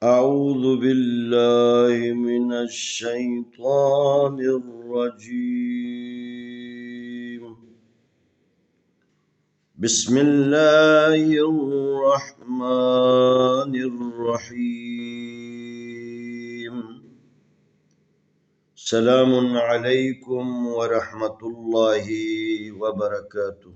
أعوذ بالله من الشيطان الرجيم. بسم الله الرحمن الرحيم. سلام عليكم ورحمة الله وبركاته.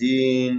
3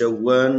54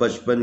55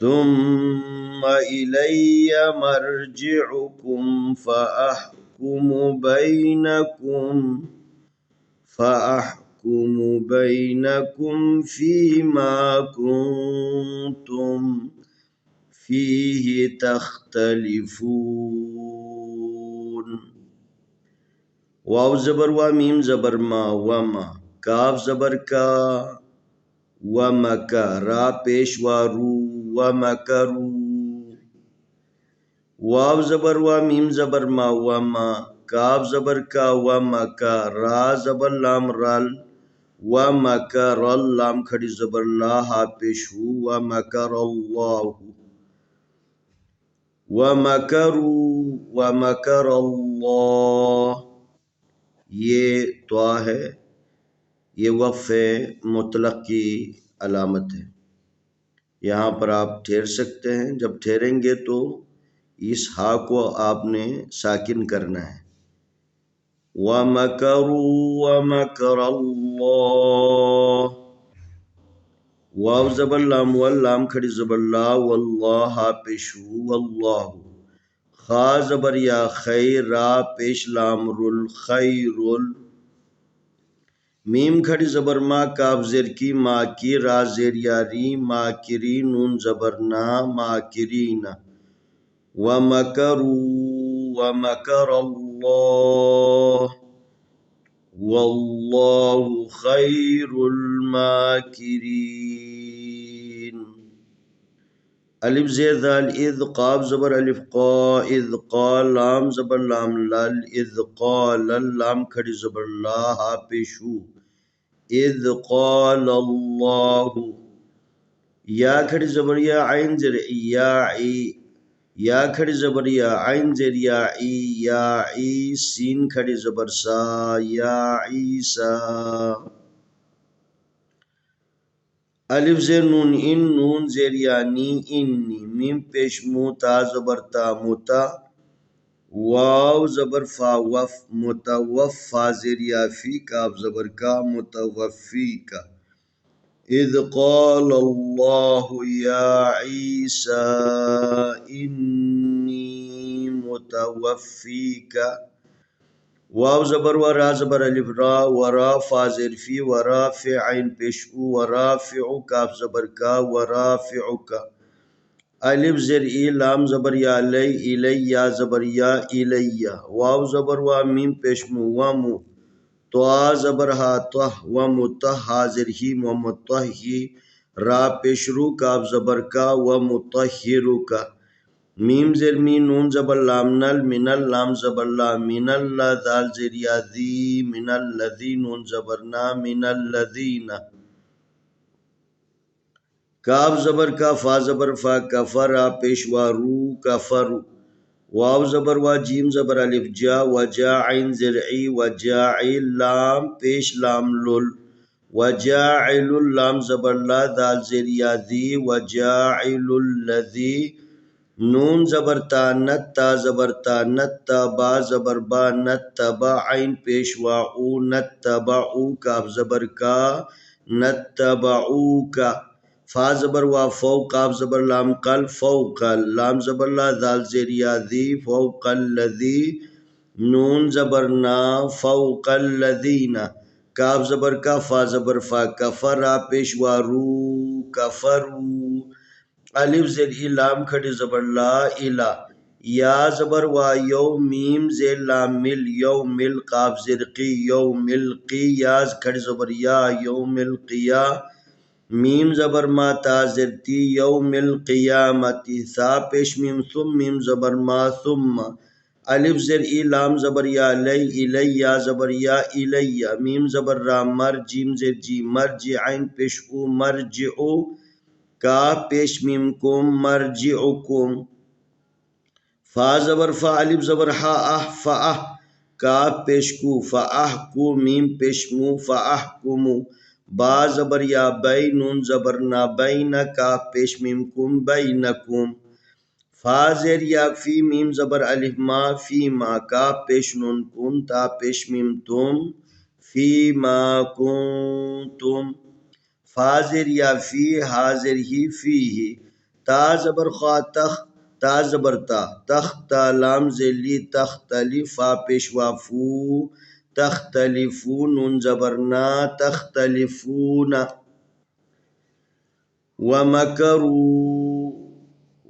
ثم إلي مرجعكم فأحكم بينكم فيما كنتم فيه تختلفون. واو زبر وا میم زبر ما وما کاف زبر کا ومکا را پیشوا رو ومکرو. واو زبر وا میم زبر ما وما کاف زبر کا ومکا را زبر لام رال ومکر لام کھڑی زبر لا ہا پیشو ومکر اللہ ومکروا ومکر اللہ. یہ تو ہے، یہ وقف مطلق کی علامت ہے. یہاں پر آپ ٹھہر سکتے ہیں. جب ٹھہریں گے تو اس ہا کو آپ نے ساکن کرنا ہے. وَمَكَرُوا وَمَكَرَ اللَّهُ. واو زبر لام واللام کھڑی زبر لا واللہ پیشو واللہ. خا زبر یا خیر را پیش لام رل خیرل. میم کھڑی زبر ما کاف زیر کی ما کی را زیر یاری ما کری نون زبر نا ما کرینا. وَمَكَرُوا وَمَكَرَ اللَّهُ وَاللَّهُ خَيْرُ الْمَاكِرِينَ. الف زیر ذال اذ قاف زبر الف قا اذ قال لام زبر لام لال اذ قال لام کھڑی زبر لا ہا پیشو اذ قال اللہ. یا کھڑی زبر یا عین زیر یا عی یا کھڑی زبر یا عین زیر یا عی یا عی سین کھڑی زبر سا یا عیسا. الف زیر نون ان نون زیر یانی انی میم پیش موتا زبر تا موتا. واو زبر فا وف متوفا زیر یا فی کاف زبر کا متوفی کا. اذ قال اللہ یا عیسیٰ انی متوفیک. واو زبر و را زبر الف را ورا فا زیر فی ورافع عین پیش او ورافع کاف زبر کا ورافعک. الف زیر ای لام زبر یا لی الی یا زبر یا الی. واو زبر و میم پیش مو ومو تو زبر ہا تو ومتہ حاضر ہی ومتہی را پیش رو کاف زبر کا ومطہرک. میم زیر می نون زبر لام نل من اللام زبر لا من اللہ دال زیر یا ذی من الذی نون زبر نا من الذین. کاف زبر کا فا زبر فا کفر را پیشوا رو کفر. واو زبر وا جیم زبر الف جا و جا عین زر عی و جا عی لام پیش لام لل. وجاعل اللام زبر لا دال زیر یا ذی وجاعل الذی نون زبرتا نتا زبرتا نتا با زبر با نتبع عین پیشوا او نتبعو کاف زبر کا نتبعوکا فا زبر وا فوق کاف زبر لام قل فوق لام زبر لا دال زیر یا ذی فوق الذی نون زبرنا فوق الذین کاف زبر کا فا زبر فا کفرا پیشوا رو کفرو الف زیر لام کھڑی زبر لا الا یا زبر وا یو میم زیر لام مل یو مل قاف زیر قی یو مل قی یا کھڑی زبر یا یو مل قیا میم زبر ما تا زیر تی یو مل قیامتی سا پیش میم ثم میم زبر ما ثم الف زیر لام زبر یا لی الی یا زبر یا الی میم زبر را مر جیم زیر جی مرجع عین پیش او مرجعو کاف پیش میم کم مرجعکم فا زبر فا الف زبر ہا اح فا اح کاف پیش کو فا اح کو میم پیش مو فا اح کمو با زبر یا بی نون زبر نا بین کاف پیش میم کم بینکم فا زیر یا فی میم زبر الف ما فی ما کاف پیش نون کن تا پیش میم تم فی ما کنتم فازر یا فی حاضر ہی فی ہی تا زبر خوا تخ تا زبر تا تخت لام زلی تختلی فا پیشوا فو تختلفون نون زبرنا تختلفون ومکروا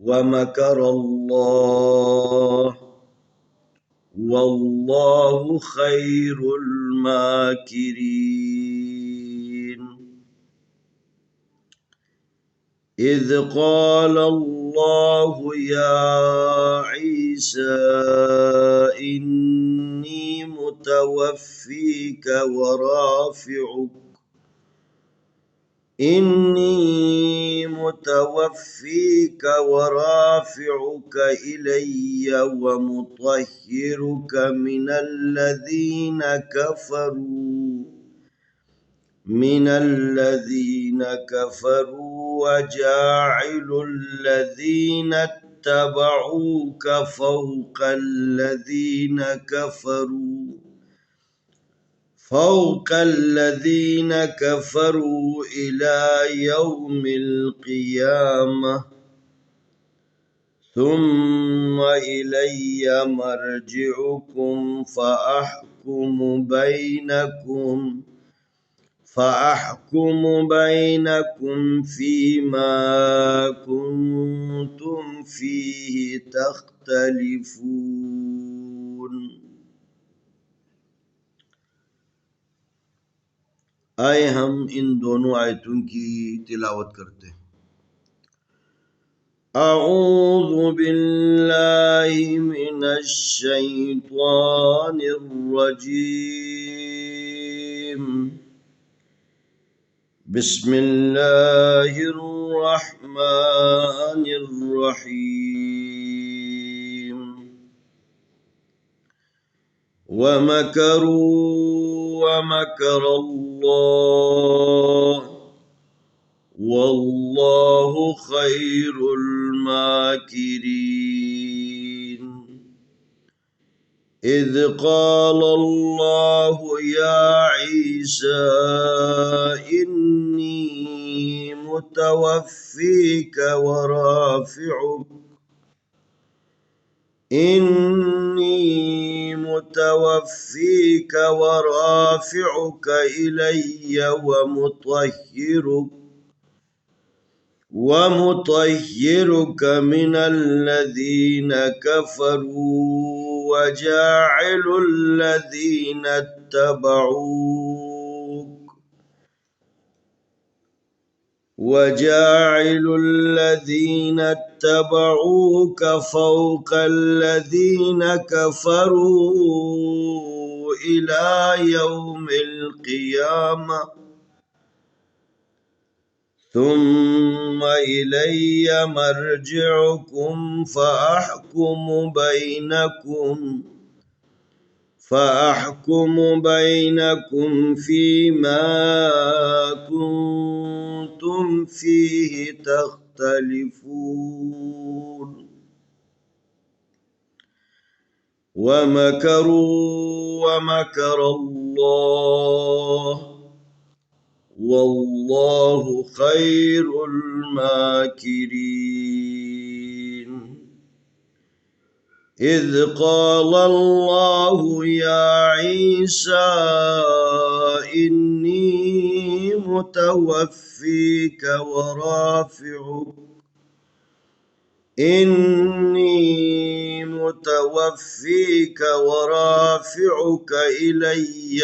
ومکر اللہ واللہ خیر الماکرین إذ قال الله يا عيسى إني متوفيك ورافعك إلي ومطهرك من الذين كفروا وجاعل الذين اتبعوك فوق الذين كفروا إلى يوم القيامة ثم إلي مرجعكم فأحكم بينكم فيما كنتم فيه تختلفون آئے ہم ان دونوں آیتوں کی تلاوت کرتے ہیں اعوذ باللہ من الشیطان الرجیم بسم اللہ الرحمن الرحیم ومكروا ومكر الله والله خير الماكرين إذ قال الله يا عيسى إني متوفيك ورافعك إلي ومطهرك من الذين كفروا وجاعل الذين اتبعوك فوق الذين كفروا إلى يوم القيامة ثم إلي مرجعكم فأحكم بينكم فيما كنتم فيه تختلفون ومكروا ومكر الله والله خير الماكرين إذ قال الله يا عيسى إني متوفيك ورافعك إلي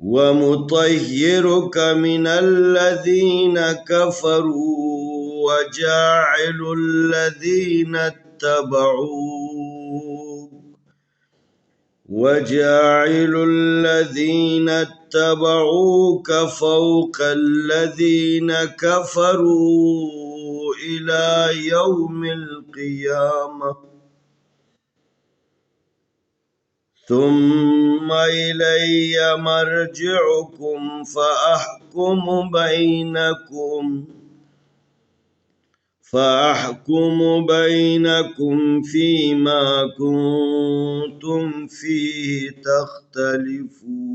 ومطهرك من الذين كفروا وجاعل الذين اتبعوك فوق الذين كفروا إلى يوم القيامة ثم إلي مرجعكم فأحكم بينكم فيما كنتم فيه تختلفون